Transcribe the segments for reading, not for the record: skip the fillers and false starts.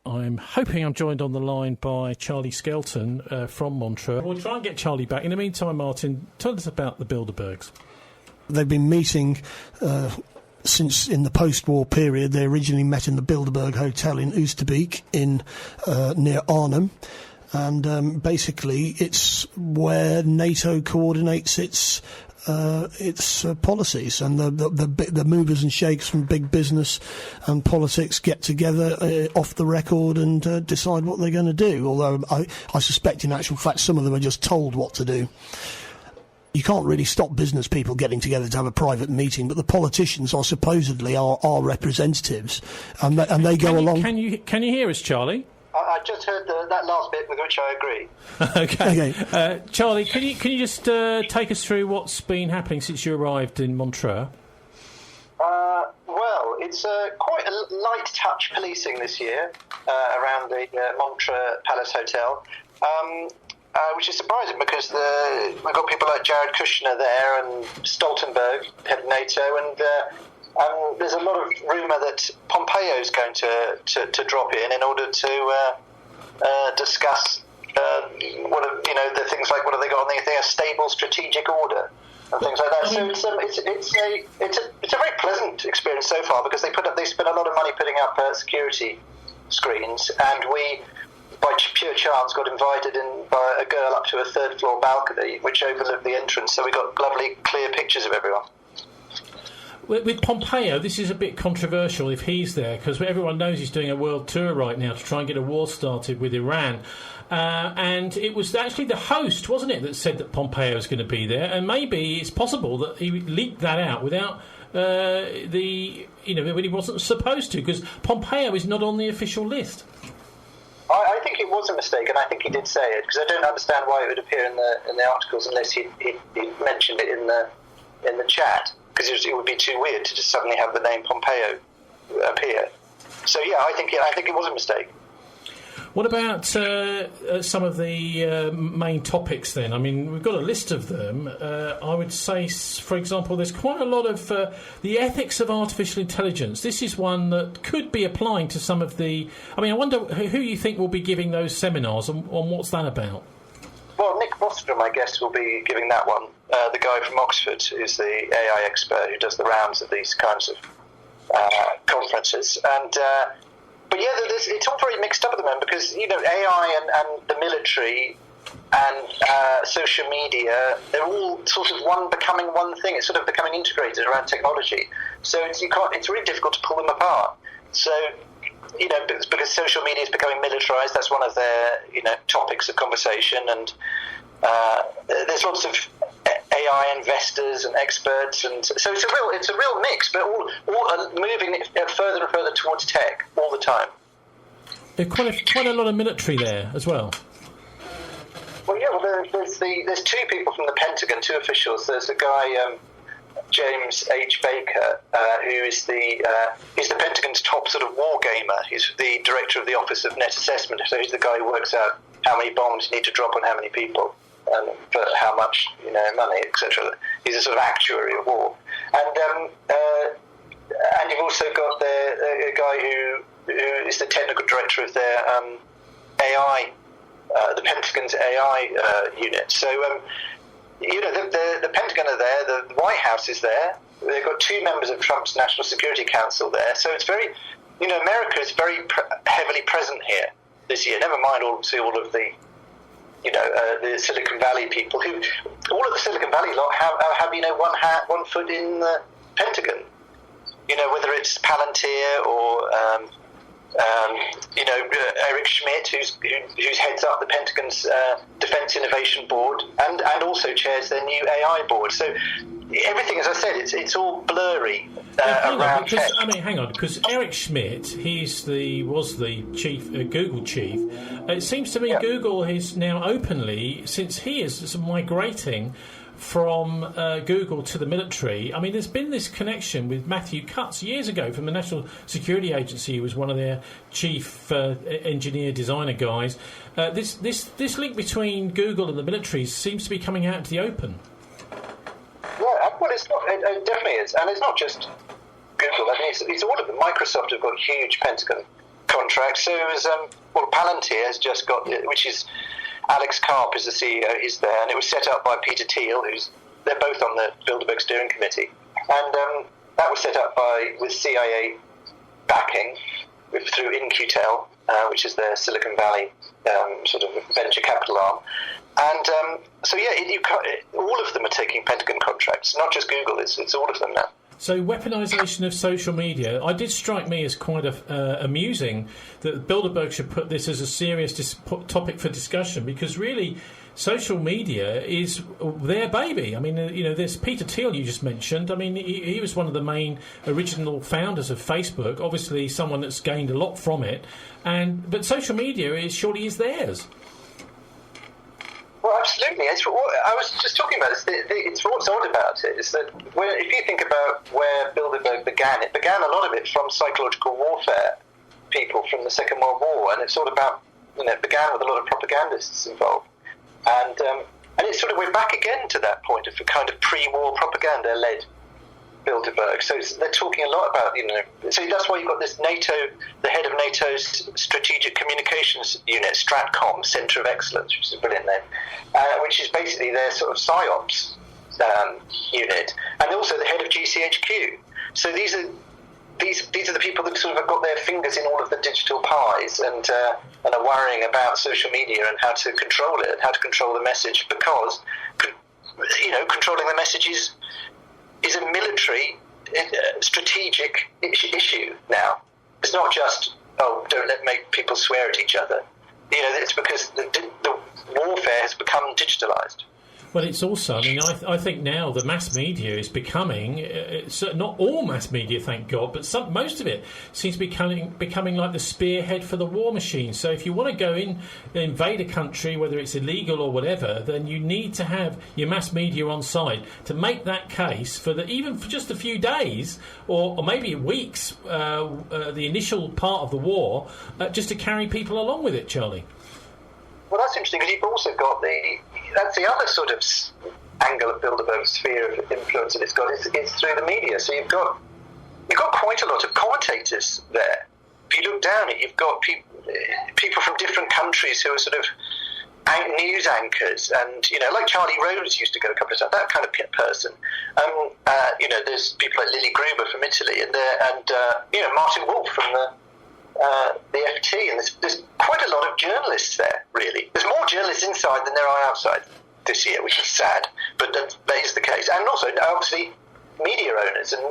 I'm hoping I'm joined on the line by Charlie Skelton from Montreux. We'll try and get Charlie back. In the meantime, Martin, tell us about the Bilderbergs. They've been meeting since in the post-war period. They originally met in the Bilderberg Hotel in Oosterbeek near Arnhem. And basically, it's where NATO coordinates its policies, and the movers and shakers from big business and politics get together off the record and decide what they're going to do. Although I suspect, in actual fact, some of them are just told what to do. You can't really stop business people getting together to have a private meeting, but the politicians are supposedly our representatives, and they go along. Can you hear us, Charlie? I just heard that last bit, with which I agree. Okay. Charlie, can you just take us through what's been happening since you arrived in Montreux? Well, it's quite a light touch policing this year around the Montreux Palace Hotel, which is surprising because we've got people like Jared Kushner there and Stoltenberg, head of NATO, and there's a lot of rumour that Pompeo is going to drop in order to discuss the things like what have they got on the thing, a stable strategic order and things like that. So it's a very pleasant experience so far because they spent a lot of money putting up security screens, and we, by pure chance, got invited in by a girl up to a third floor balcony which overlooked the entrance, so we got lovely clear pictures of everyone. With Pompeo, this is a bit controversial if he's there, because everyone knows he's doing a world tour right now to try and get a war started with Iran. And it was actually the host, wasn't it, that said that Pompeo was going to be there? And maybe it's possible that he leaked that out without when he wasn't supposed to, because Pompeo is not on the official list. I think it was a mistake, and I think he did say it, because I don't understand why it would appear in the articles unless he mentioned it in the chat. Because it would be too weird to just suddenly have the name Pompeo appear. So yeah, I think it was a mistake. What about some of the main topics then? I mean, we've got a list of them. I would say, for example, there's quite a lot of the ethics of artificial intelligence. This is one that could be applying to some of the... I mean, I wonder who you think will be giving those seminars and what's that about? Well, Nick Bostrom, I guess, will be giving that one. The guy from Oxford, who's the AI expert who does the rounds of these kinds of conferences. And but yeah, it's all very mixed up at the moment because AI and the military and social media, they're all sort of becoming one thing. It's sort of becoming integrated around technology. So it's really difficult to pull them apart. So because social media is becoming militarized, that's one of their topics of conversation, and there's lots of AI investors and experts, and so it's a real mix, but all moving further and further towards tech all the time. There's quite a lot of military there as well. Well, yeah. There's two people from the Pentagon, two officials. There's a guy, James H. Baker, who is he's the Pentagon's top sort of war gamer. He's the director of the Office of Net Assessment, so he's the guy who works out how many bombs need to drop on how many people and for how much money, etc. He's a sort of actuary of war. And you've also got a guy who is the technical director of their AI, the Pentagon's AI unit. So the Pentagon are there, the White House is there, they've got two members of Trump's National Security Council there, so it's very, America is very heavily present here this year, never mind all of the, the Silicon Valley people, who, all of the Silicon Valley lot have one foot in the Pentagon, whether it's Palantir or, Eric Schmidt, who heads up the Pentagon's Defense Innovation Board, and also chairs their new AI board. So everything, as I said, it's all blurry around tech. Hang on, because Eric Schmidt, was the chief, Google chief. It seems to me Google is now openly, since he is migrating from Google to the military. I mean, there's been this connection with Matthew Cutts years ago from the National Security Agency, who was one of their chief engineer designer guys. This link between Google and the military seems to be coming out into the open. Yeah, well, it's not. It definitely is, and it's not just Google. I mean, it's all of them. Microsoft have got huge Pentagon contracts. So it was, Palantir has just got, which is Alex Karp is the CEO. He's there, and it was set up by Peter Thiel, they're both on the Bilderberg steering committee, and that was set up with CIA backing through InQtel, which is their Silicon Valley sort of venture capital arm. And all of them are taking Pentagon contracts, not just Google, it's all of them now. So weaponisation of social media, it did strike me as quite amusing that Bilderberg should put this as a serious topic for discussion, because really social media is their baby. I mean, there's Peter Thiel you just mentioned. I mean, he was one of the main original founders of Facebook, obviously someone that's gained a lot from it, but social media surely is theirs. Well, absolutely. I was just talking about this. It's what's odd about it is that if you think about where Bilderberg began, it began a lot of it from psychological warfare people from the Second World War, and it's all about, it began with a lot of propagandists involved. And it's sort of, we're back again to that point of a kind of pre-war propaganda-led Bilderberg. So they're talking a lot about, so that's why you've got this NATO, the head of NATO's Strategic Communications Unit, Stratcom, Centre of Excellence, which is a brilliant name, which is basically their sort of PSYOPs unit, and also the head of GCHQ. So these are the people that sort of have got their fingers in all of the digital pies and are worrying about social media and how to control it, and how to control the message, because controlling the message is a military strategic issue now. It's not just, don't make people swear at each other. It's because the warfare has become digitalised. Well, it's also, I think now the mass media is becoming, not all mass media, thank God, but most of it seems to be becoming like the spearhead for the war machine. So if you want to go in and invade a country, whether it's illegal or whatever, then you need to have your mass media on side to make that case even for just a few days or maybe weeks, the initial part of the war, just to carry people along with it, Charlie. Well, that's interesting, because you've also got that's the other sort of angle of Bilderberg's sphere of influence that it's got, is through the media. So you've got quite a lot of commentators there. If you look down it, you've got people from different countries who are sort of news anchors, and like Charlie Rose used to go a couple of times, that kind of person. There's people like Lily Gruber from Italy, and Martin Wolf from the FT, and there's quite a lot of journalists there, really. There's more journalists inside than there are outside this year, which is sad, but that is the case. And also, obviously, media owners and,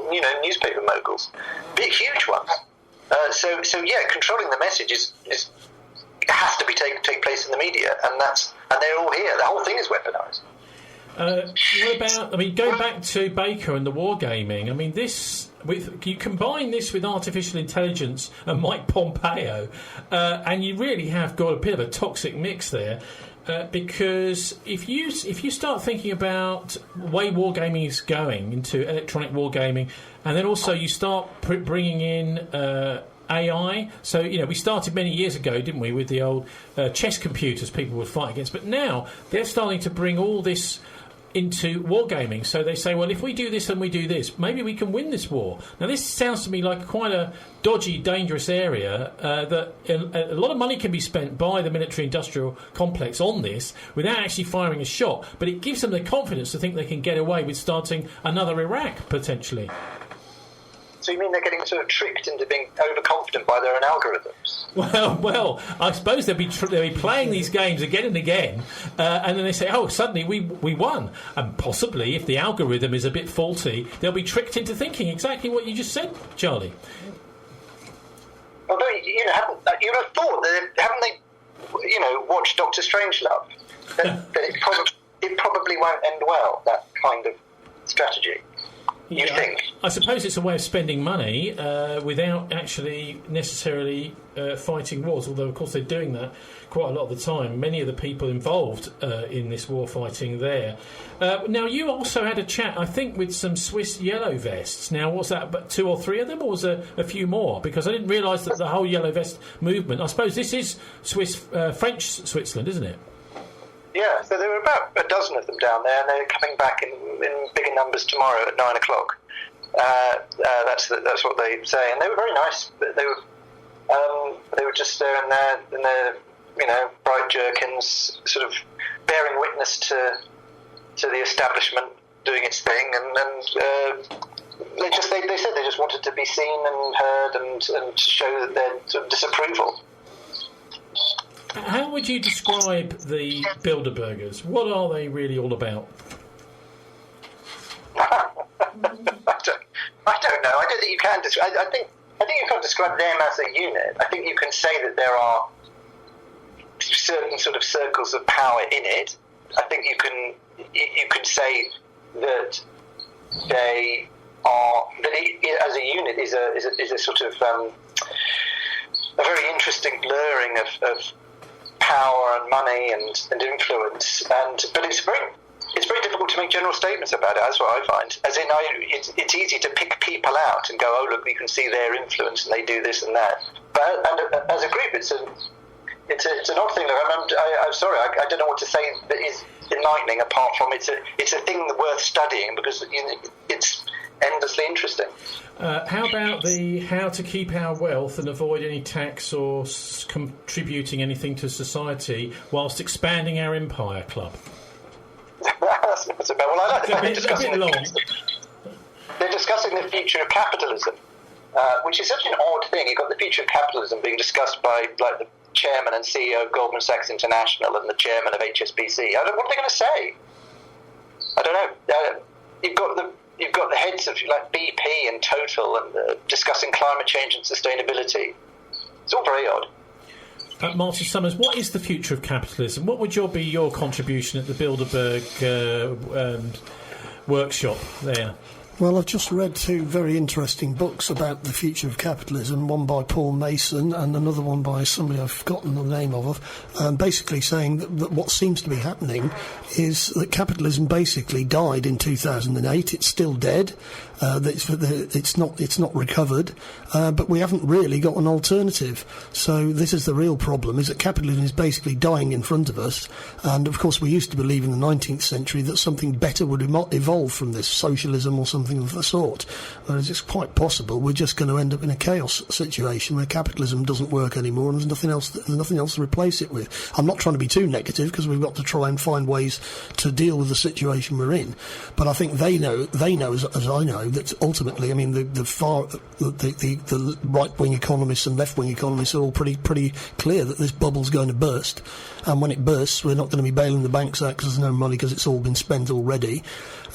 newspaper moguls, big, huge ones. So controlling the message has to be take place in the media, and they're all here. The whole thing is weaponized. What about, going back to Baker and the wargaming, you combine this with artificial intelligence and Mike Pompeo, and you really have got a bit of a toxic mix there, because if you start thinking about the way wargaming is going into electronic wargaming, and then also you start bringing in AI. So, we started many years ago, didn't we, with the old chess computers people would fight against, but now they're starting to bring all this into wargaming. So they say, well, if we do this and we do this, maybe we can win this war. Now, this sounds to me like quite a dodgy, dangerous area that a lot of money can be spent by the military-industrial complex on this without actually firing a shot, but it gives them the confidence to think they can get away with starting another Iraq, potentially. So you mean they're getting sort of tricked into being overconfident by their own algorithms? Well, I suppose they'll be playing these games again and again, and then they say, suddenly we won. And possibly, if the algorithm is a bit faulty, they'll be tricked into thinking exactly what you just said, Charlie. Although, you would have thought that, haven't they, watched Dr. Strangelove? that it probably won't end well, that kind of strategy. You think? I suppose it's a way of spending money without actually necessarily fighting wars, although, of course, they're doing that quite a lot of the time. Many of the people involved in this war fighting there. Now, you also had a chat, I think, with some Swiss yellow vests. Now, was that about 2 or 3 of them, or was there a few more? Because I didn't realise that the whole yellow vest movement, I suppose this is French Switzerland, isn't it? Yeah, so there were about a dozen of them down there, and they're coming back in bigger numbers tomorrow at 9 o'clock. That's what they say, and they were very nice. They were They were just there in their bright jerkins, sort of bearing witness to the establishment doing its thing, and they said they just wanted to be seen and heard and to show their sort of disapproval. How would you describe the Bilderbergers? What are they really all about? I don't know. I don't think you can describe. I think you can't describe them as a unit. I think you can say that there are certain sort of circles of power in it. I think you can say that they are as a unit is a sort of a very interesting blurring of power and money and influence, but it's very difficult to make general statements about it. That's what I find. As in, it's easy to pick people out and go, oh look, you can see their influence and they do this and that. But as a group, it's an odd thing. I'm sorry, I don't know what to say that is enlightening apart from it's a thing worth studying because it's endlessly interesting. How about how to keep our wealth and avoid any tax or contributing anything to society whilst expanding our empire club? That's about, well, I like the fact they're discussing the future of capitalism, which is such an odd thing. You've got the future of capitalism being discussed by like the chairman and CEO of Goldman Sachs International and the chairman of HSBC. What are they going to say? I don't know. You've got the heads of like BP and Total and discussing climate change and sustainability. It's all very odd. Martin Summers, what is the future of capitalism? What would be your contribution at the Bilderberg workshop there? Well, I've just read two very interesting books about the future of capitalism, one by Paul Mason and another one by somebody I've forgotten the name of, basically saying that what seems to be happening is that capitalism basically died in 2008. It's still dead. It's not recovered, but we haven't really got an alternative. So this is the real problem, is that capitalism is basically dying in front of us. And of course we used to believe in the 19th century that something better would evolve from this, socialism or something of the sort. Whereas it's quite possible we're just going to end up in a chaos situation where capitalism doesn't work anymore and there's nothing else to replace it with. I'm not trying to be too negative because we've got to try and find ways to deal with the situation we're in. But I think they know as I know, that ultimately, I mean, the right-wing economists and left-wing economists are all pretty clear that this bubble's going to burst, and when it bursts, we're not going to be bailing the banks out because there's no money because it's all been spent already.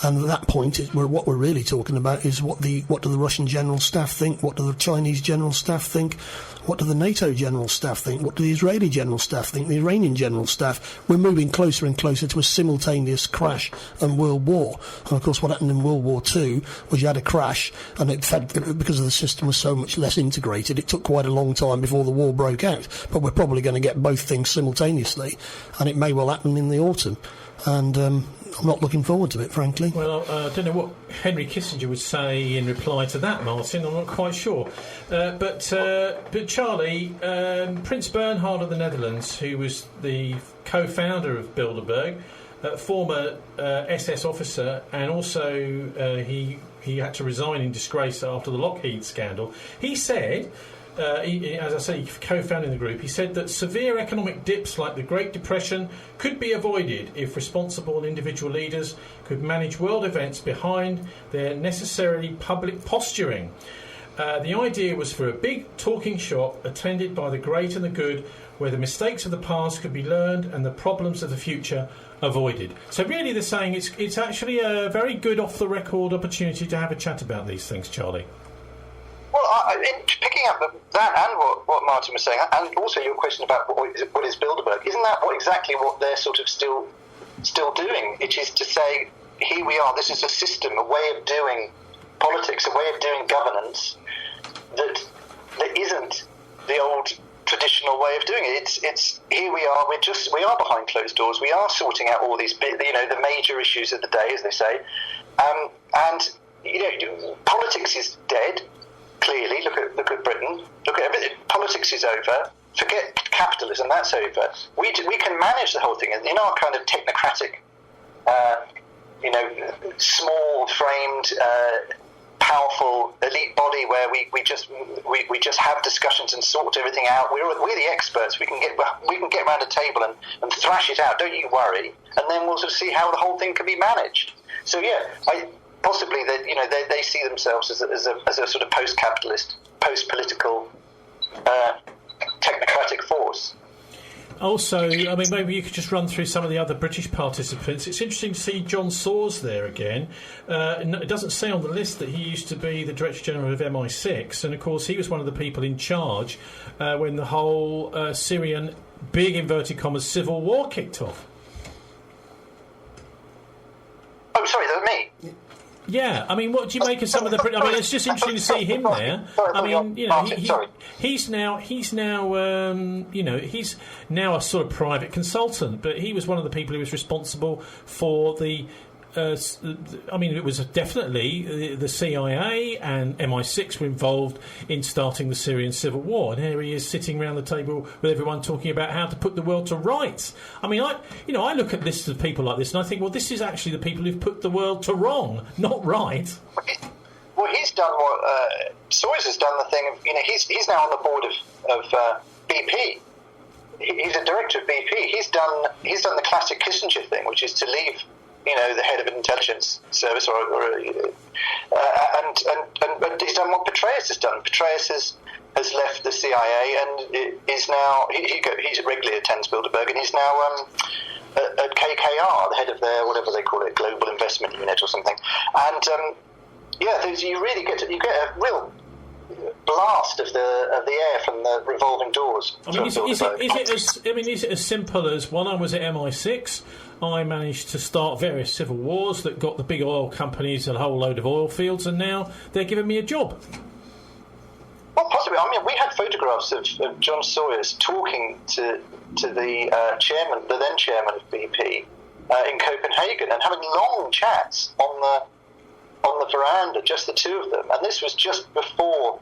And at that point, what we're really talking about is what do the Russian general staff think? What do the Chinese general staff think? What do the NATO general staff think? What do the Israeli general staff think? The Iranian general staff? We're moving closer and closer to a simultaneous crash and world war. And of course, what happened in World War II was you had a crash, and because the system was so much less integrated, it took quite a long time before the war broke out. But we're probably going to get both things simultaneously, and it may well happen in the autumn. And I'm not looking forward to it, frankly. Well, I don't know what Henry Kissinger would say in reply to that, Martin. I'm not quite sure. But Charlie, Prince Bernhard of the Netherlands, who was the co-founder of Bilderberg, former SS officer, and also he had to resign in disgrace after the Lockheed scandal. He said, as I say, co-founding the group, he said that severe economic dips like the Great Depression could be avoided if responsible individual leaders could manage world events behind their necessarily public posturing. The idea was for a big talking shop attended by the great and the good, where the mistakes of the past could be learned and the problems of the future avoided. So really they're saying it's actually a very good off-the-record opportunity to have a chat about these things, Charlie. Well, picking up that and what Martin was saying, and also your question about what is Bilderberg, isn't that exactly what they're sort of still doing? It is to say, here we are, this is a system, a way of doing politics, a way of doing governance that isn't the old traditional way of doing it. It's here we are. We are behind closed doors. We are sorting out all these, the major issues of the day, as they say, and politics is dead. Clearly, look at Britain. Look at everything. Politics is over. Forget capitalism. That's over. We can manage the whole thing in our kind of technocratic, small-framed, powerful elite body where we just have discussions and sort everything out. We're the experts. We can get around a table and thrash it out. Don't you worry. And then we'll sort of see how the whole thing can be managed. So possibly that they see themselves as a sort of post-capitalist, post-political, technocratic force. Also, I mean, maybe you could just run through some of the other British participants. It's interesting to see John Soares there again. It doesn't say on the list that he used to be the Director General of MI6, and of course he was one of the people in charge when the whole Syrian, big inverted commas, civil war kicked off. Oh, sorry, that was me. Yeah, I mean, what do you make of some of the? I mean, it's just interesting to see him there. I mean, he's now, he's now a sort of private consultant, but he was one of the people who was responsible for the. I mean, it was definitely the CIA and MI6 were involved in starting the Syrian civil war, and here he is sitting around the table with everyone talking about how to put the world to rights. I mean, I look at lists of people like this and I think, well, this is actually the people who've put the world to wrong, not right. Well, he's done what Soares has done. The thing of he's now on the board of BP. He's a director of BP. He's done the classic Kissinger thing, which is to leave. The head of an intelligence service, and he's done what Petraeus has done. Petraeus has left the CIA and is now he regularly attends Bilderberg, and he's now at KKR, the head of their whatever they call it, Global Investment Unit or something. And you really get a real blast of the air from the revolving doors. I mean, is it as simple as when I was at MI6? I managed to start various civil wars that got the big oil companies a whole load of oil fields, and now they're giving me a job. Well, possibly. I mean, we had photographs of John Soares talking to the chairman, the then chairman of BP, in Copenhagen, and having long chats on the veranda, just the two of them. And this was just before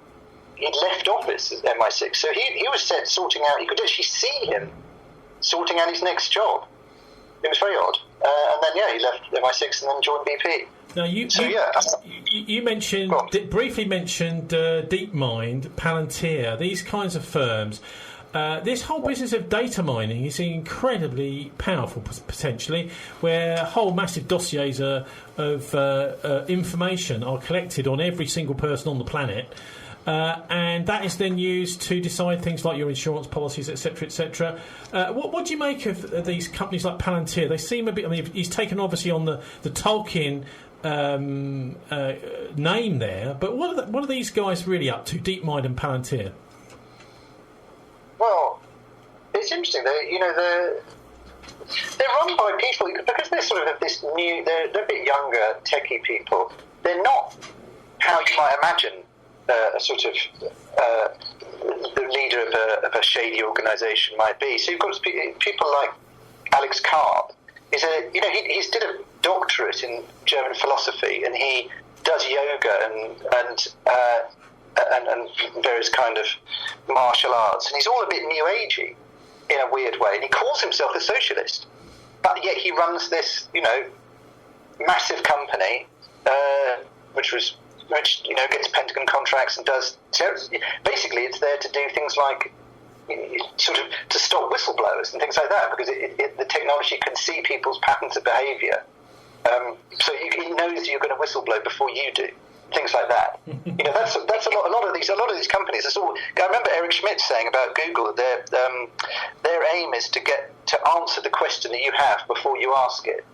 he'd left office at MI6, so he was sorting out. You could actually see him sorting out his next job. It was very odd. And then, he left MI6 and then joined BP. Now, you mentioned, briefly mentioned DeepMind, Palantir, these kinds of firms. This whole business of data mining is incredibly powerful, potentially, where whole massive dossiers of information are collected on every single person on the planet. And that is then used to decide things like your insurance policies, etc., etc. What do you make of these companies like Palantir? They seem a bit. I mean, he's taken obviously on the Tolkien name there, but what are these guys really up to? DeepMind and Palantir. Well, it's interesting. They're run by people because they're sort of this new. They're a bit younger, techie people. They're not how you might imagine. A sort of the leader of a shady organisation might be. So you've got people like Alex Karp. He's did a doctorate in German philosophy, and he does yoga and various kind of martial arts, and he's all a bit new agey in a weird way. And he calls himself a socialist, but yet he runs this massive company, which gets Pentagon contracts and does. Basically, it's there to do things like sort of to stop whistleblowers and things like that, because the technology can see people's patterns of behaviour. So he knows you're going to whistleblow before you do. Things like that. That's a lot of these companies. I remember Eric Schmidt saying about Google that their aim is to get to answer the question that you have before you ask it.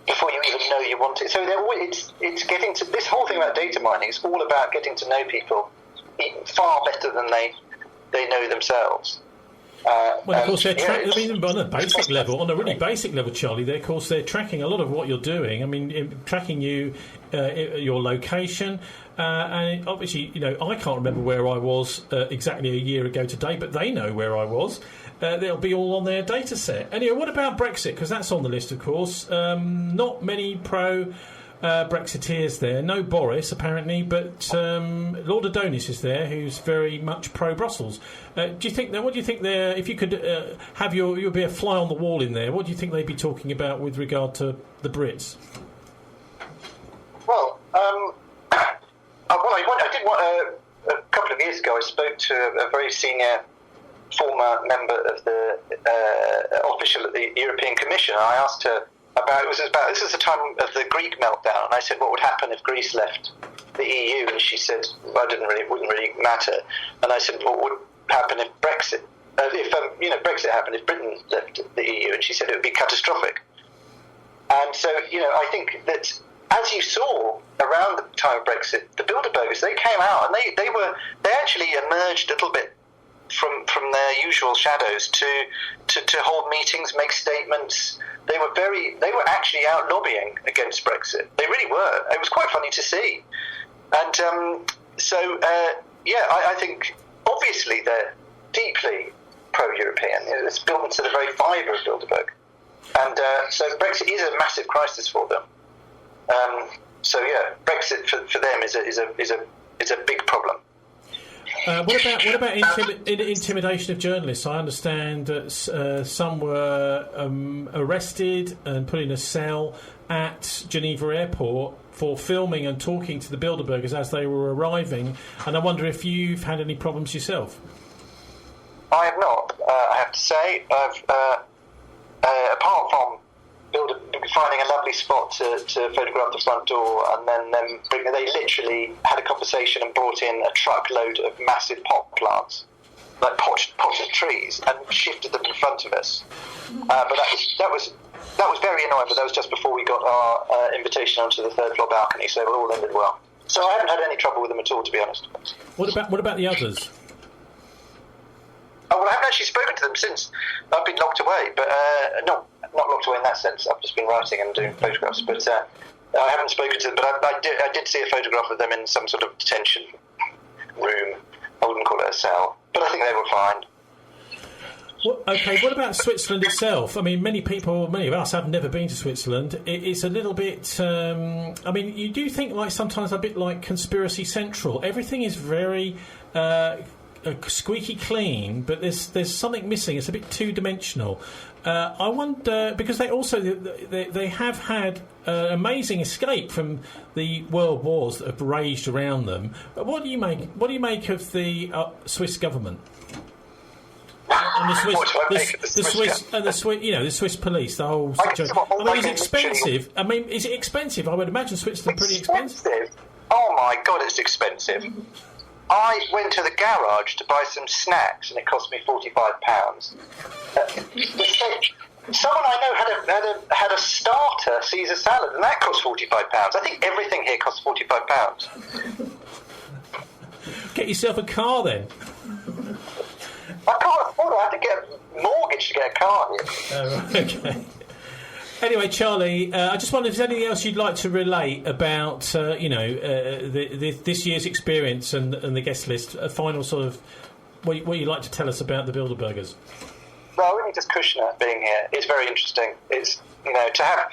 Before you even know you want it. So it's getting to this whole thing about data mining is all about getting to know people far better than they know themselves. Well, of course, they're on a basic level, on a really basic level, Charlie. They're tracking a lot of what you're doing. I mean, tracking you, your location, and obviously, I can't remember where I was exactly a year ago today, but they know where I was. They'll be all on their data set. Anyway, what about Brexit? Because that's on the list, of course. Not many pro-Brexiteers there. No Boris, apparently, but Lord Adonis is there, who's very much pro-Brussels. What do you think there? If you could you'll be a fly on the wall in there, what do you think they'd be talking about with regard to the Brits? Well, a very senior former member of the official at the European Commission. I asked her this is the time of the Greek meltdown, and I said, what would happen if Greece left the EU? And she said, well, it wouldn't really matter. And I said, what would happen if Brexit? Brexit happened if Britain left the EU? And she said it would be catastrophic. And so, I think that as you saw around the time of Brexit, the Bilderbergers, they came out and they actually emerged a little bit from their usual shadows to hold meetings, make statements. They were actually out lobbying against Brexit. They really were. It was quite funny to see. And I think obviously they're deeply pro-European. It's built into the very fibre of Bilderberg. And so Brexit is a massive crisis for them. Brexit for them is a big problem. What about intimidation of journalists? I understand that some were arrested and put in a cell at Geneva Airport for filming and talking to the Bilderbergers as they were arriving. And I wonder if you've had any problems yourself. I have not. I have to say, apart from finding a lovely spot to photograph the front door, and then they literally had a conversation and brought in a truckload of massive pot plants, like pots of trees, and shifted them in front of us. But that was very annoying. But that was just before we got our invitation onto the third floor balcony, so it all ended well. So I haven't had any trouble with them at all, to be honest. What about the others? Oh, well, I haven't actually spoken to them since. I've been locked away, but not locked away in that sense. I've just been writing and doing photographs, but I haven't spoken to them. But I did see a photograph of them in some sort of detention room. I wouldn't call it a cell, but I think they were fine. Okay, what about Switzerland itself? I mean, many of us have never been to Switzerland. It's a little bit... you do think sometimes a bit like Conspiracy Central. Everything is very... squeaky clean, but there's something missing. It's a bit two-dimensional. I wonder, because they have had amazing escape from the world wars that have raged around them. But what do you make of the Swiss government? And the Swiss police, the whole situation. It's expensive. Is it expensive? I would imagine Switzerland pretty expensive. Oh my God, it's expensive. I went to the garage to buy some snacks, and it cost me £45. Someone I know had a starter Caesar salad, and that cost £45. I think everything here costs £45. Get yourself a car then. I can't afford it. I have to get a mortgage to get a car here. Oh, okay. Anyway, Charlie, I just wonder if there's anything else you'd like to relate about, this year's experience and the guest list. A final sort of what you'd like to tell us about the Bilderbergers. Well, really just Kushner being here is very interesting. It's to have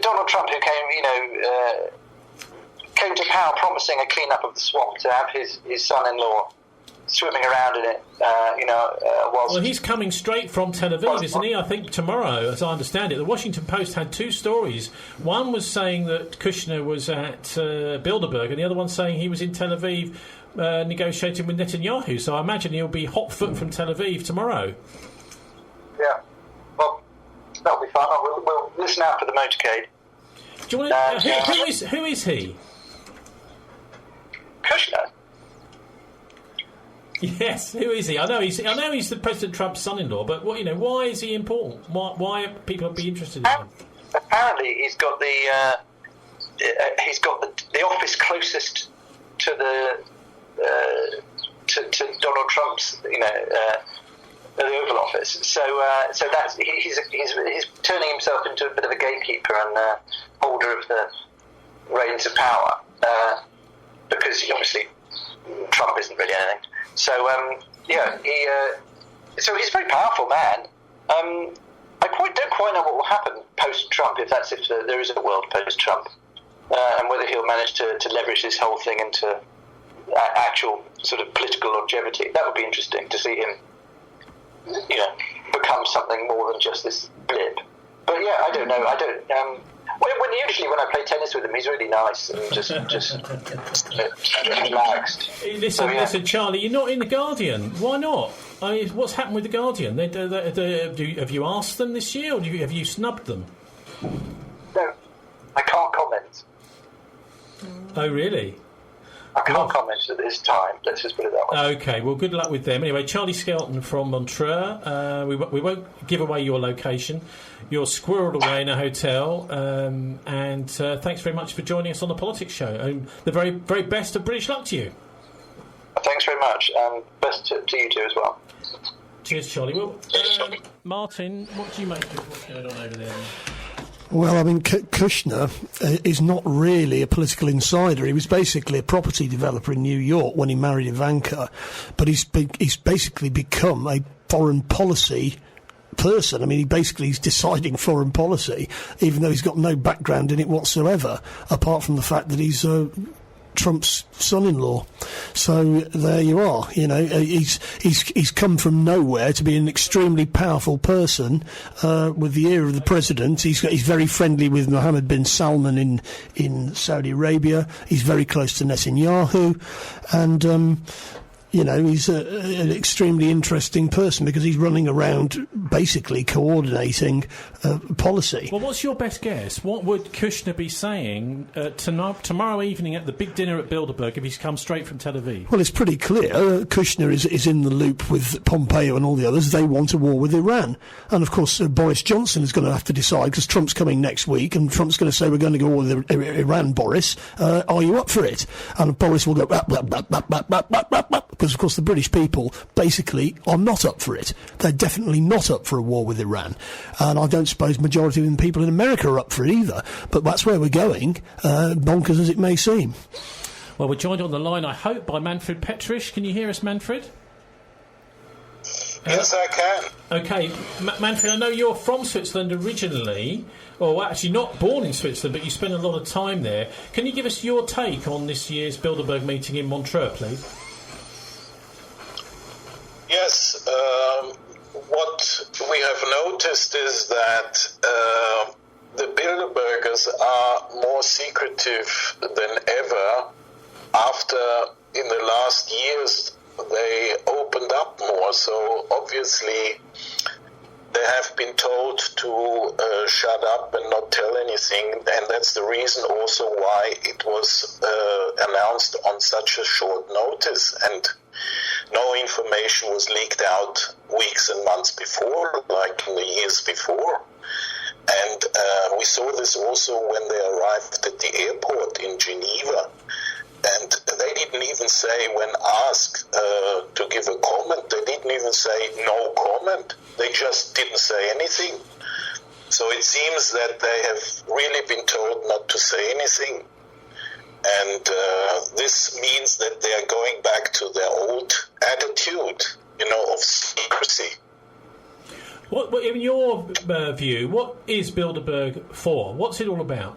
Donald Trump, who came to power promising a clean-up of the swamp, to have his son-in-law swimming around in it, whilst... Well, he's coming straight from Tel Aviv, isn't he? I think tomorrow, as I understand it. The Washington Post had two stories. One was saying that Kushner was at Bilderberg, and the other one saying he was in Tel Aviv negotiating with Netanyahu. So I imagine he'll be hot foot from Tel Aviv tomorrow. Yeah. Well, that'll be fun. We'll listen out for the motorcade. Do you want to... Who is he? Kushner? Yes, who is he? I know he's the President Trump's son-in-law, but why is he important? Why people be interested in him? Apparently, he's got the office closest to to Donald Trump's the Oval Office. So that's he's turning himself into a bit of a gatekeeper and holder of the reins of power, because obviously Trump isn't really anything. So so he's a very powerful man. I don't quite know what will happen post-Trump, if there is a world post-Trump, and whether he'll manage to leverage this whole thing into actual sort of political longevity. That would be interesting to see him, become something more than just this blip. But yeah, I don't know. Well, usually when I play tennis with him, he's really nice and just relaxed. Listen, Charlie, you're not in the Guardian. Why not? I mean, what's happened with the Guardian? Have you asked them this year, or have you snubbed them? No, I can't comment. Oh, really? I can't comment at this time. Let's just put it that way. Okay, well, good luck with them. Anyway, Charlie Skelton from Montreux. We won't give away your location. You're squirreled away in a hotel. And thanks very much for joining us on the Politics Show. The very, very best of British luck to you. Thanks very much, and best to you too as well. Cheers, Charlie. Well, Martin, what do you make of what's going on over there? Well, I mean, Kushner is not really a political insider. He was basically a property developer in New York when he married Ivanka, but he's basically become a foreign policy person. I mean, he's deciding foreign policy, even though he's got no background in it whatsoever, apart from the fact that he's Trump's son-in-law. So there you are. You know, he's come from nowhere to be an extremely powerful person with the ear of the president. He's very friendly with Mohammed bin Salman in Saudi Arabia. He's very close to Netanyahu, and you know, he's an extremely interesting person because he's running around basically coordinating policy. Well, what's your best guess? What would Kushner be saying tomorrow evening at the big dinner at Bilderberg if he's come straight from Tel Aviv? Well, it's pretty clear. Kushner is in the loop with Pompeo and all the others. They want a war with Iran. And, of course, Boris Johnson is going to have to decide because Trump's coming next week and Trump's going to say, we're going to go war with Iran, Boris. Are you up for it? And Boris will go, because, of course, the British people basically are not up for it. They're definitely not up for a war with Iran. And I don't suppose majority of the people in America are up for it either. But that's where we're going, bonkers as it may seem. Well, we're joined on the line, I hope, by Manfred Petrisch. Can you hear us, Manfred? Yes, I can. OK, Manfred, I know you're from Switzerland originally, or actually not born in Switzerland, but you spent a lot of time there. Can you give us your take on this year's Bilderberg meeting in Montreux, please? Yes, what we have noticed is that the Bilderbergers are more secretive than ever after, in the last years, they opened up more. So obviously they have been told to shut up and not tell anything, and that's the reason also why it was announced on such a short notice, and no information was leaked out weeks and months before, like in the years before. And we saw this also when they arrived at the airport in Geneva. And they didn't even say, when asked to give a comment, they didn't even say no comment. They just didn't say anything. So it seems that they have really been told not to say anything. And this means that they are going back to their old attitude, of secrecy. What in your view, what is Bilderberg for? What's it all about?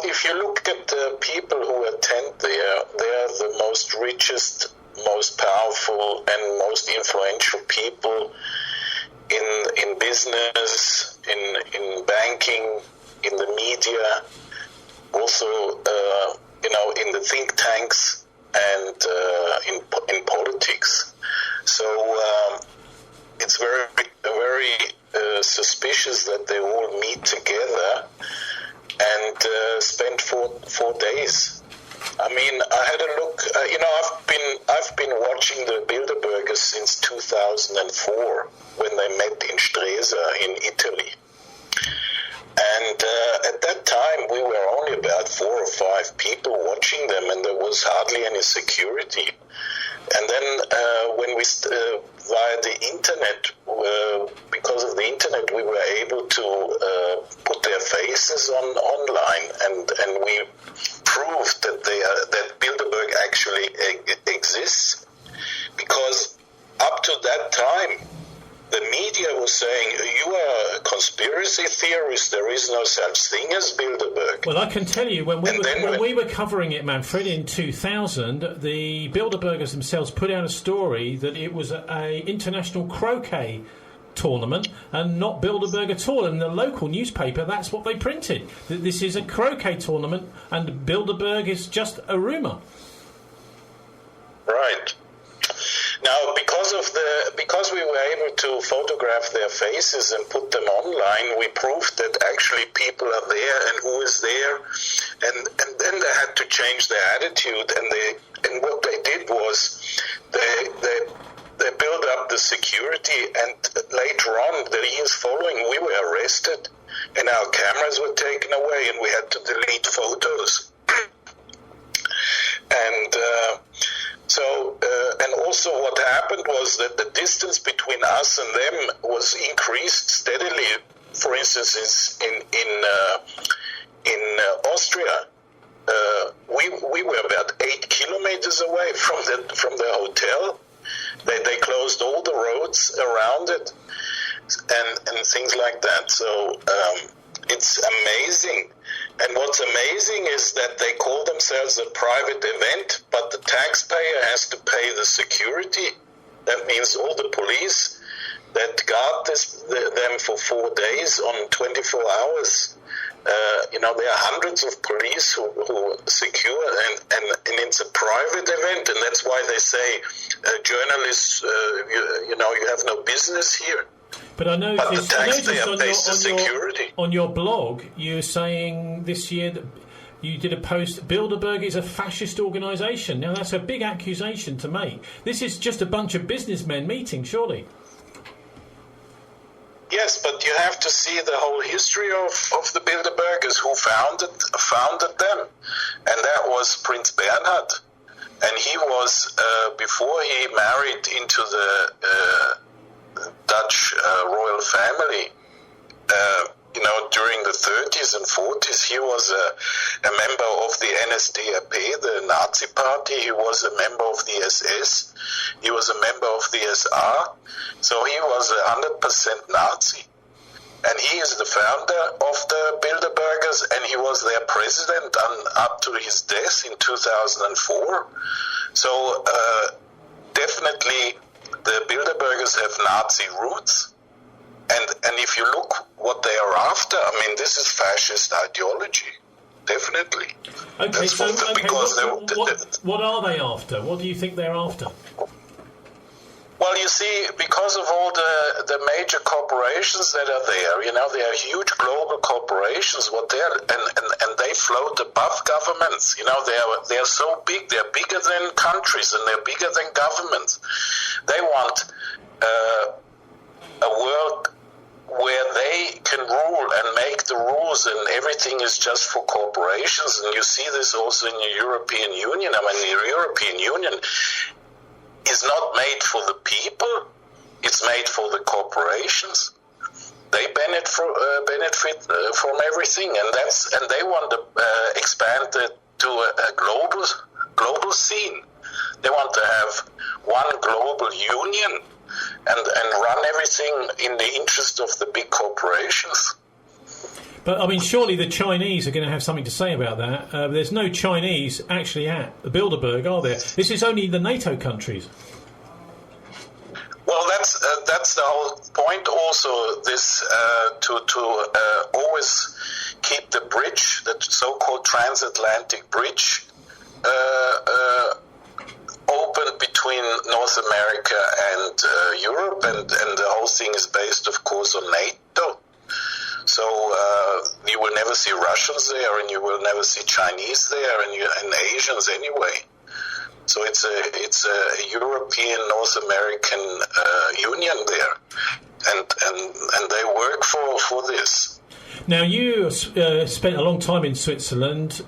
If you look at the people who attend there, they are the most richest, most powerful, and most influential people in business, in banking, in the media, also, in the think tanks and in politics. So it's very, very suspicious that they all meet together and spend four days. I mean, I had a look. I've been watching the Bilderbergers since 2004 when they met in Stresa in Italy. And at that time, we were only about 4 or 5 people watching them, and there was hardly any security. And then when we, via the internet, because of the internet, we were able to put their faces online, and we proved that that Bilderberg actually exists. Because up to that time, the media was saying, you are a conspiracy theorist, there is no such thing as Bilderberg. Well, I can tell you, when we were covering it, Manfred, in 2000, the Bilderbergers themselves put out a story that it was an international croquet tournament and not Bilderberg at all. And the local newspaper, that's what they printed. This is a croquet tournament and Bilderberg is just a rumour. Right. Now, because we were able to photograph their faces and put them online, we proved that actually people are there and who is there, and then they had to change their attitude, and what they did was they built up the security, and later on, the years following, we were arrested, and our cameras were taken away, and we had to delete photos, and. And also what happened was that the distance between us and them was increased steadily. For instance, in Austria, we were about 8 kilometers away from the hotel. They closed all the roads around it and things like that. So it's amazing. And what's amazing is that they call themselves a private event, but the taxpayer has to pay the security. That means all the police that guard them for 4 days on 24 hours. There are hundreds of police who secure, and it's a private event, and that's why they say journalists, you have no business here. But I noticed, security. On your blog, you're saying this year that you did a post, Bilderberg is a fascist organisation. Now, that's a big accusation to make. This is just a bunch of businessmen meeting, surely. Yes, but you have to see the whole history of the Bilderbergers, who founded them. And that was Prince Bernhard. And he was, before he married into the Dutch royal family, during the 30s and 40s, he was a member of the NSDAP, the Nazi party. He was a member of the SS. He was a member of the SR. So he was 100% Nazi. And he is the founder of the Bilderbergers, and he was their president up to his death in 2004. So definitely the Bilderbergers have Nazi roots, and if you look what they are after, I mean, this is fascist ideology, definitely. Okay, what are they after? What do you think they're after? Well, you see, because of all the major corporations that are there, they are huge global corporations. And they float above governments. They are so big. They're bigger than countries, and they're bigger than governments. They want a world where they can rule and make the rules, and everything is just for corporations. And you see this also in the European Union. I mean, the European Union is not made for the people, it's made for the corporations. They benefit from everything, and they want to expand it to a global scene. They want to have one global union and run everything in the interest of the big corporations. But, I mean, surely the Chinese are going to have something to say about that. There's no Chinese actually at the Bilderberg, are there? This is only the NATO countries. Well, that's the whole point also, this to always keep the bridge, the so-called transatlantic bridge, open between North America and Europe, and the whole thing is based, of course, on NATO. So you will never see Russians there, and you will never see Chinese there, and Asians anyway. So it's a European North American union there, and they work for this. Now, you spent a long time in Switzerland.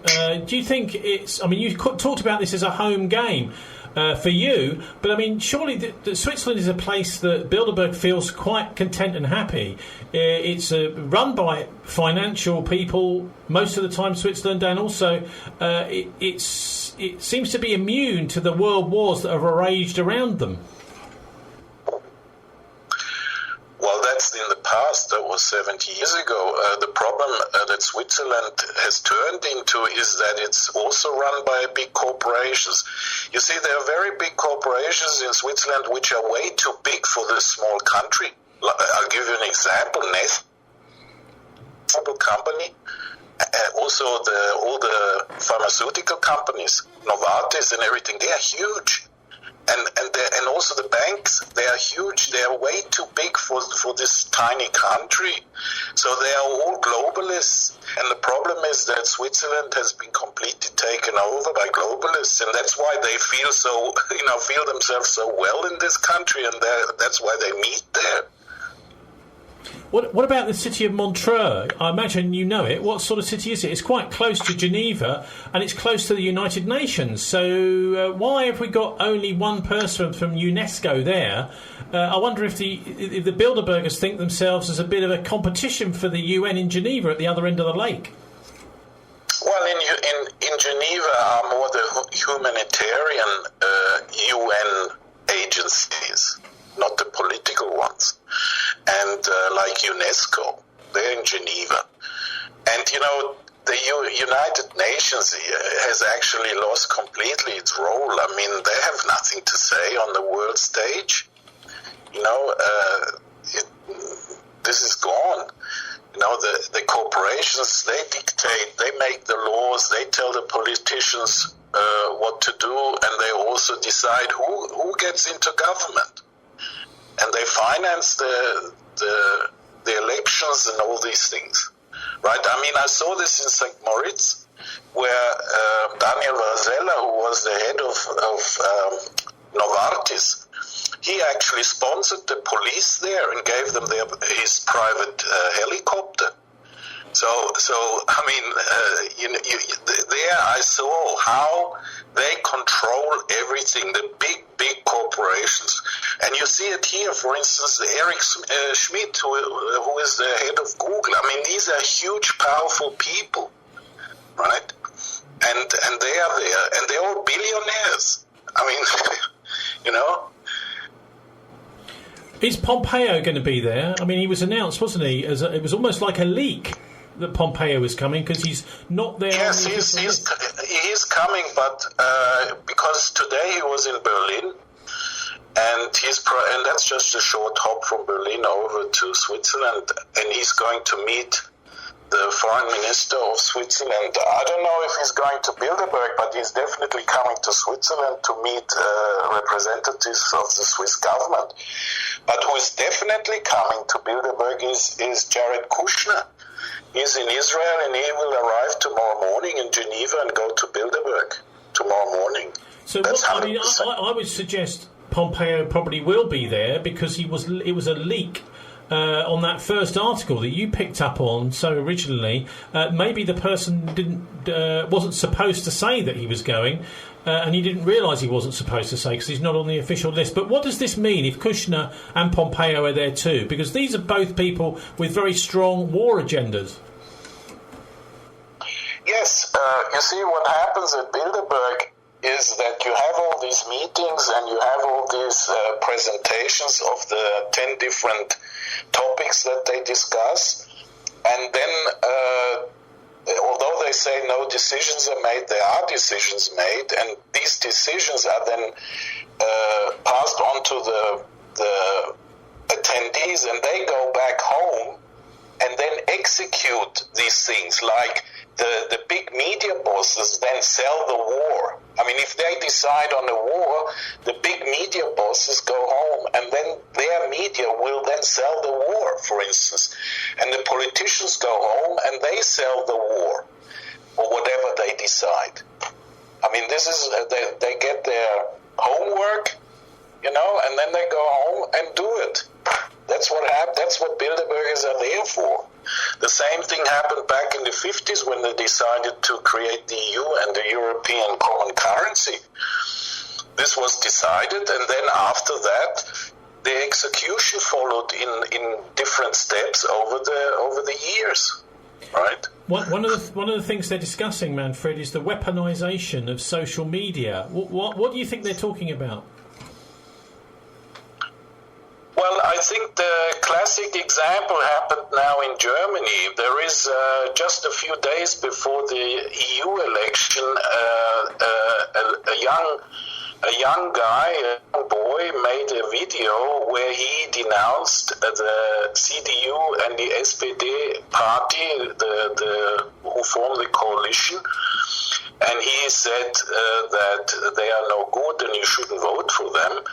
Do you think it's... I mean, you talked about this as a home game for you, but, I mean, surely Switzerland is a place that Bilderberg feels quite content and happy. It's run by financial people most of the time, Switzerland, and also it seems to be immune to the world wars that have raged around them. Well, that's in the past. That was 70 years ago. The problem that Switzerland has turned into is that it's also run by big corporations. You see, there are very big corporations in Switzerland which are way too big for this small country. I'll give you an example. Nestle company, also all the pharmaceutical companies, Novartis and everything, they are huge. And also the banks, they are huge. They are way too big for this tiny country. So they are all globalists. And the problem is that Switzerland has been completely taken over by globalists, and that's why they feel themselves so well in this country, and that's why they meet there. What about the city of Montreux? I imagine you know it. What sort of city is it? It's quite close to Geneva, and it's close to the United Nations. So why have we got only one person from UNESCO there? I wonder if the Bilderbergers think themselves as a bit of a competition for the UN in Geneva at the other end of the lake. Well, in Geneva are more the humanitarian UN agencies, not the political ones. And like UNESCO, they're in Geneva. And, the United Nations has actually lost completely its role. I mean, they have nothing to say on the world stage. This is gone. The corporations, they dictate, they make the laws, they tell the politicians what to do, and they also decide who gets into government. And they finance the elections and all these things, right? I mean, I saw this in St. Moritz, where Daniel Vasella, who was the head of Novartis, he actually sponsored the police there and gave them his private helicopter. So I mean, there I saw how they control everything, the big corporations. And you see it here, for instance, Eric Schmidt, who is the head of Google. I mean, these are huge, powerful people, right? And they are there, and they're all billionaires. I mean, Is Pompeo going to be there? I mean, he was announced, wasn't he? It was almost like a leak that Pompeo was coming, because he's not there. Yes, he's coming, but because today he was in Berlin, and that's just a short hop from Berlin over to Switzerland, and he's going to meet the foreign minister of Switzerland. I don't know if he's going to Bilderberg, but he's definitely coming to Switzerland to meet representatives of the Swiss government. But who is definitely coming to Bilderberg is Jared Kushner. He's in Israel, and he will arrive tomorrow morning in Geneva and go to Bilderberg tomorrow morning. So I would suggest Pompeo probably will be there, because it was a leak on that first article that you picked up on so originally. Maybe the person wasn't supposed to say that he was going, and he didn't realise he wasn't supposed to say, because he's not on the official list. But what does this mean if Kushner and Pompeo are there too? Because these are both people with very strong war agendas. Yes, you see, what happens at Bilderberg is that you have all these meetings and you have all these presentations of the 10 different topics that they discuss, and then although they say no decisions are made, there are decisions made, and these decisions are then passed on to the attendees, and they go back home and then execute these things, like the big media bosses then sell the war. I mean, if they decide on a war, the big media bosses go home, and then their media will then sell the war, for instance. And the politicians go home and they sell the war, or whatever they decide. I mean, this is they get their homework, and then they go home and do it. That's what happened. That's what Bilderbergers are there for. The same thing happened back in the 50s when they decided to create the EU and the European common currency. This was decided, and then after that, the execution followed in different steps over the years. Right. One of the things they're discussing, Manfred, is the weaponization of social media. What do you think they're talking about? Well, I think the classic example happened now in Germany. There is just a few days before the EU election, a young guy, a young boy, made a video where he denounced the CDU and the SPD party, who form the coalition, and he said that they are no good and you shouldn't vote for them.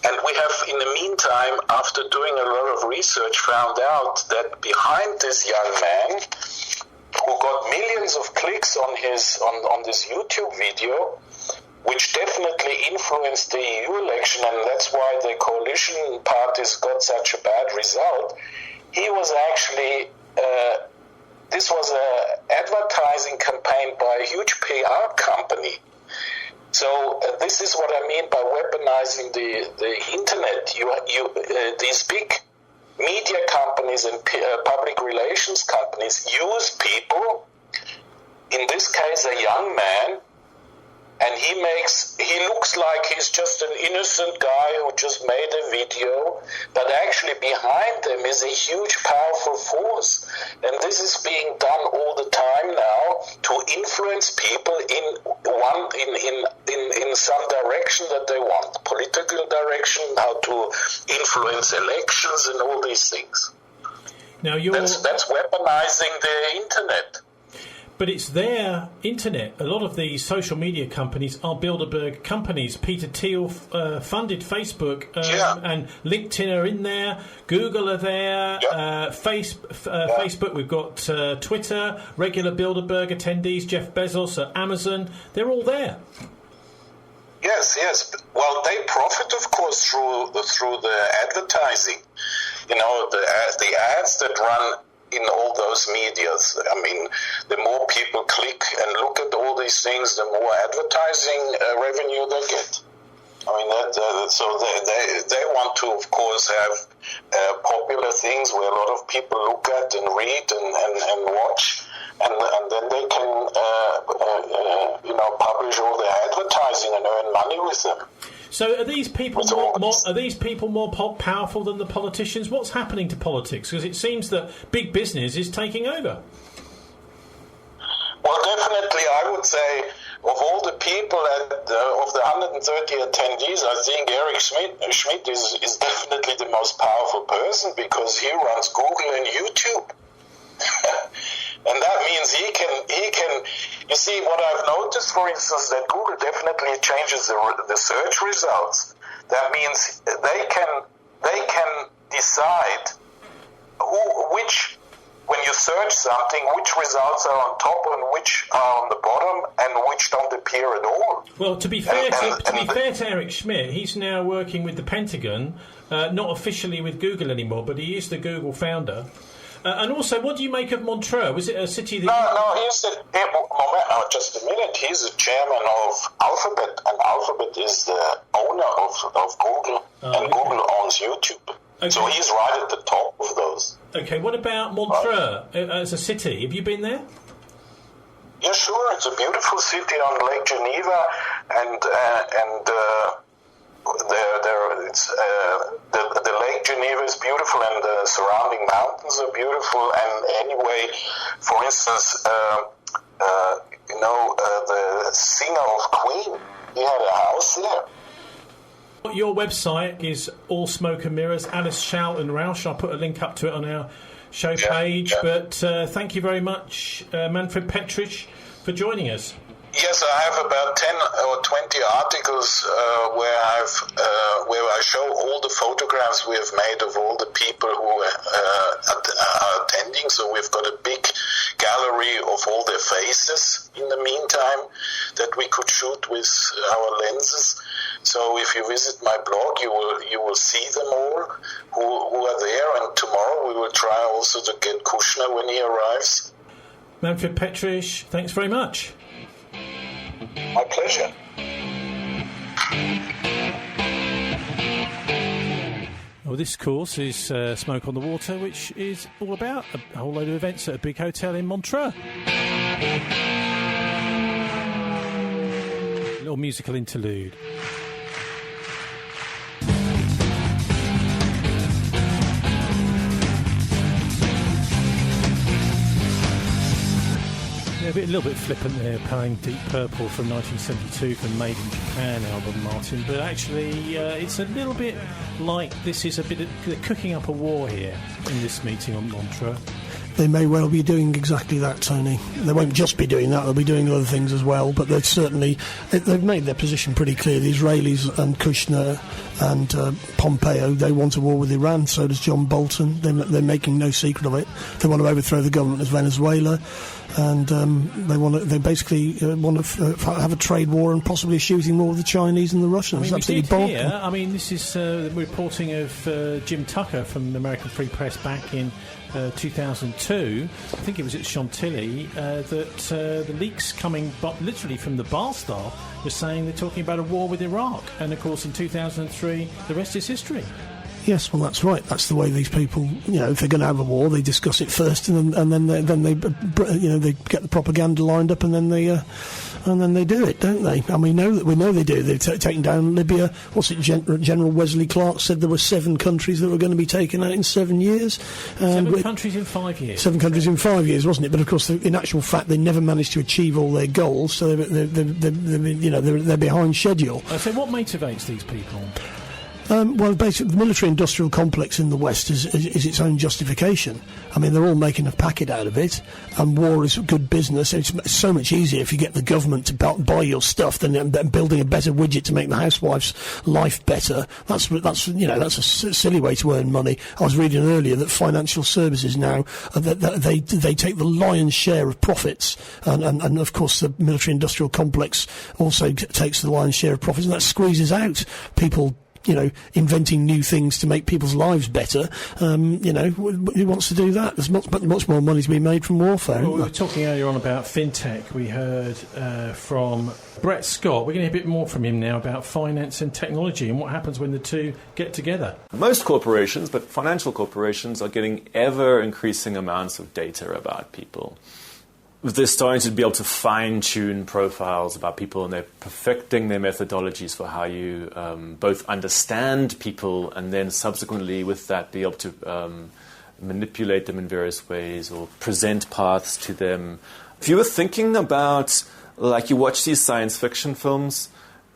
And we have, in the meantime, after doing a lot of research, found out that behind this young man, who got millions of clicks on this YouTube video, which definitely influenced the EU election, and that's why the coalition parties got such a bad result, he was actually, this was an advertising campaign by a huge PR company. So this is what I mean by weaponizing the internet. These big media companies and public relations companies use people, in this case a young man, and he looks like he's just an innocent guy who just made a video, but actually behind them is a huge, powerful force. And this is being done all the time now to influence people in some direction that they want, political direction, how to influence elections and all these things. Now that's weaponizing the internet. But it's their internet. A lot of these social media companies are Bilderberg companies. Peter Thiel funded Facebook, and LinkedIn are in there. Google are there. Facebook, we've got Twitter, regular Bilderberg attendees, Jeff Bezos, Amazon. They're all there. Yes. Well, they profit, of course, through the advertising. You know, the ads that run in all those medias. I mean, the more people click and look at all these things, the more advertising revenue they get. I mean, so they want to, of course, have popular things where a lot of people look at and read and watch, and then they can, publish all their advertising and earn money with them. So are these people more powerful than the politicians? What's happening to politics? Because it seems that big business is taking over. Well, definitely, I would say of all the people of the 130 attendees, I think Eric Schmidt is definitely the most powerful person because he runs Google and YouTube. And that means he can. You see, what I've noticed, for instance, that Google definitely changes the search results. That means they can decide when you search something, which results are on top and which are on the bottom and which don't appear at all. Well, to be fair to Eric Schmidt, he's now working with the Pentagon, not officially with Google anymore, but he is the Google founder. And also, what do you make of Montreux? Was it a city that... No, just a minute. He's the chairman of Alphabet, and Alphabet is the owner of Google, and Google owns YouTube. Okay. So he's right at the top of those. Okay, what about Montreux as a city? Have you been there? Yeah, sure. It's a beautiful city on Lake Geneva, and the Lake Geneva is beautiful, and the surrounding mountains are beautiful. And anyway, for instance, the singer of Queen, he had a house there. Your website is All Smoke and Mirrors, Alice Schall and Rausch. I'll put a link up to it on our show page. Yeah. But thank you very much, Manfred Petrich, for joining us. Yes, I have about 10 or 20 articles where I show all the photographs we have made of all the people who are attending. So we've got a big gallery of all their faces in the meantime that we could shoot with our lenses. So if you visit my blog, you will see them all who are there. And tomorrow we will try also to get Kushner when he arrives. Manfred Petrich, thanks very much. My pleasure. Well, this course is Smoke on the Water, which is all about a whole load of events at a big hotel in Montreux. A little musical interlude. little bit flippant there, playing Deep Purple from 1972 from Made in Japan album, Martin. But actually, it's a little bit like this is they're cooking up a war here in this meeting on Montreux. They may well be doing exactly that, Tony. They won't just be doing that, they'll be doing other things as well, but they've made their position pretty clear. The Israelis and Kushner and Pompeo, they want a war with Iran, so does John Bolton. They're making no secret of it. They want to overthrow the government of Venezuela, and they basically want to have a trade war and possibly a shooting war with the Chinese and the Russians. I mean, this is reporting of Jim Tucker from the American Free Press back in 2002, I think it was at Chantilly, that the leaks coming literally from the bar staff were saying they're talking about a war with Iraq. And of course in 2003, the rest is history. Yes, well, that's right. That's the way these people, if they're going to have a war, they discuss it first, and then they get the propaganda lined up, and then they do it, don't they? And we know they do. They've taken down Libya. General Wesley Clark said there were 7 countries that were going to be taken out in 7 years. 7 countries in 5 years. 7 countries in 5 years, wasn't it? But of course, in actual fact, they never managed to achieve all their goals. So they're behind schedule. So what motivates these people? Well, basically, the military-industrial complex in the West is its own justification. I mean, they're all making a packet out of it, and war is good business. It's so much easier if you get the government to buy your stuff than building a better widget to make the housewife's life better. That's a silly way to earn money. I was reading earlier that financial services now they take the lion's share of profits, and of course the military-industrial complex also takes the lion's share of profits, and that squeezes out people. Inventing new things to make people's lives better. Who wants to do that? There's much more money to be made from warfare. Well, we were talking earlier on about fintech. We heard from Brett Scott. We're going to hear a bit more from him now about finance and technology and what happens when the two get together. Most corporations, but financial corporations, are getting ever increasing amounts of data about people. They're starting to be able to fine-tune profiles about people, and they're perfecting their methodologies for how you both understand people and then subsequently with that be able to manipulate them in various ways or present paths to them. If you were thinking about, you watch these science fiction films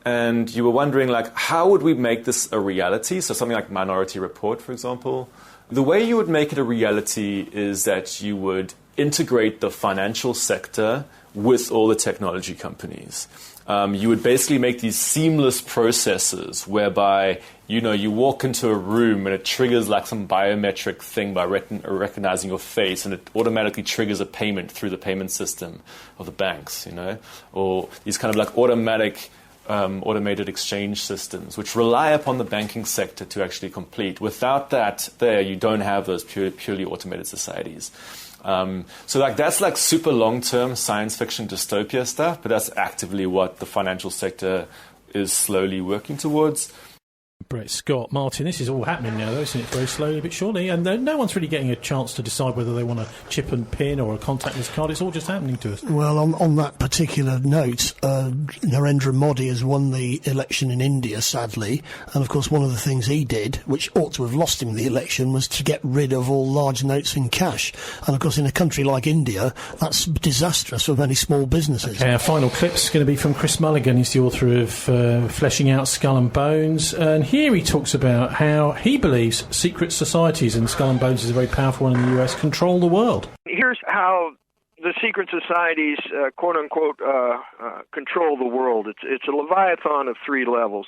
and you were wondering, how would we make this a reality? So something like Minority Report, for example. The way you would make it a reality is that you would integrate the financial sector with all the technology companies. You would basically make these seamless processes whereby, you walk into a room and it triggers some biometric thing by recognizing your face, and it automatically triggers a payment through the payment system of the banks, or these kind of automatic automated exchange systems, which rely upon the banking sector to actually complete. Without that, you don't have those purely automated societies. That's super long-term science fiction dystopia stuff, but that's actively what the financial sector is slowly working towards. Brett Scott. Martin, this is all happening now, though, isn't it? Very slowly but surely. And no one's really getting a chance to decide whether they want a chip and pin or a contactless card. It's all just happening to us. Well, on that particular note, Narendra Modi has won the election in India, sadly. And, of course, one of the things he did, which ought to have lost him the election, was to get rid of all large notes in cash. And, of course, in a country like India, that's disastrous for many small businesses. Okay, our final clip's going to be from Chris Mulligan. He's the author of Fleshing Out Skull and Bones. And here he talks about how he believes secret societies, and Skull and Bones is a very powerful one in the US, control the world. Here's how the secret societies, quote-unquote, control the world. It's a leviathan of 3 levels.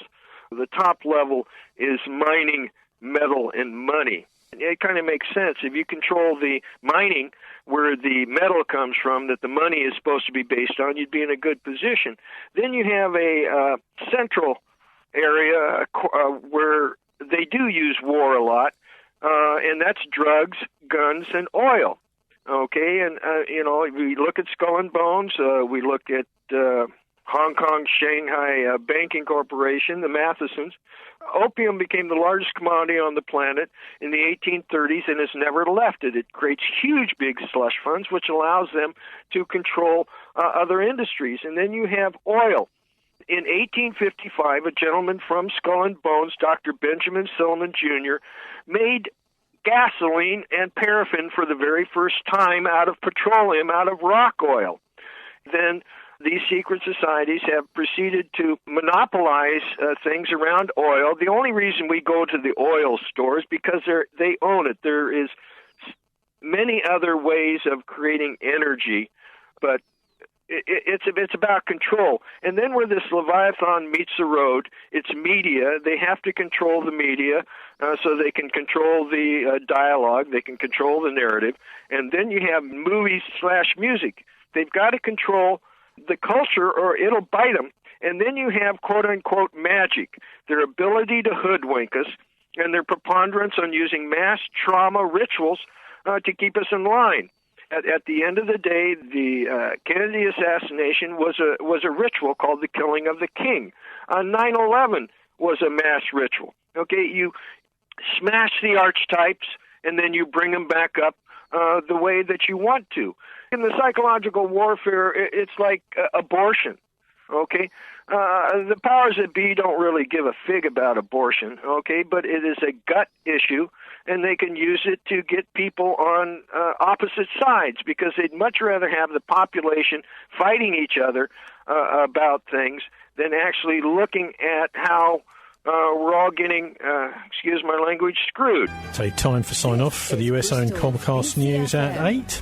The top level is mining metal and money. It kind of makes sense. If you control the mining, where the metal comes from, that the money is supposed to be based on, you'd be in a good position. Then you have a central area where they do use war a lot, and that's drugs, guns, and oil. Okay, and we look at Skull and Bones, we look at Hong Kong, Shanghai Banking Corporation, the Mathesons. Opium became the largest commodity on the planet in the 1830s and has never left it. It creates huge, big slush funds, which allows them to control other industries. And then you have oil. In 1855, a gentleman from Skull and Bones, Dr. Benjamin Silliman Jr., made gasoline and paraffin for the very first time out of petroleum, out of rock oil. then these secret societies have proceeded to monopolize things around oil. The only reason we go to the oil stores because they own it. There is many other ways of creating energy, but it's about control. And then where this Leviathan meets the road, it's media. They have to control the media so they can control the dialogue. They can control the narrative. And then you have movies/music. They've got to control the culture or it'll bite them. And then you have quote-unquote magic, their ability to hoodwink us and their preponderance on using mass trauma rituals to keep us in line. At the end of the day, the Kennedy assassination was a ritual called the killing of the king. 9/11 was a mass ritual. Okay, you smash the archetypes and then you bring them back up the way that you want to. In the psychological warfare, it's like abortion. Okay, the powers that be don't really give a fig about abortion. Okay, but it is a gut issue. And they can use it to get people on opposite sides because they'd much rather have the population fighting each other about things than actually looking at how we're all getting, excuse my language, screwed. So time for sign-off for the US-owned Comcast News at 8.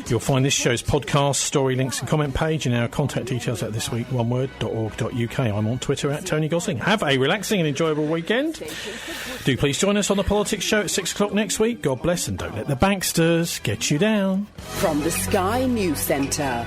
You'll find this show's podcast, story links and comment page in our contact details at thisweekoneword.org.uk. I'm on Twitter at Tony Gosling. Have a relaxing and enjoyable weekend. Do please join us on the Politics Show at 6 o'clock next week. God bless and don't let the banksters get you down. From the Sky News Centre.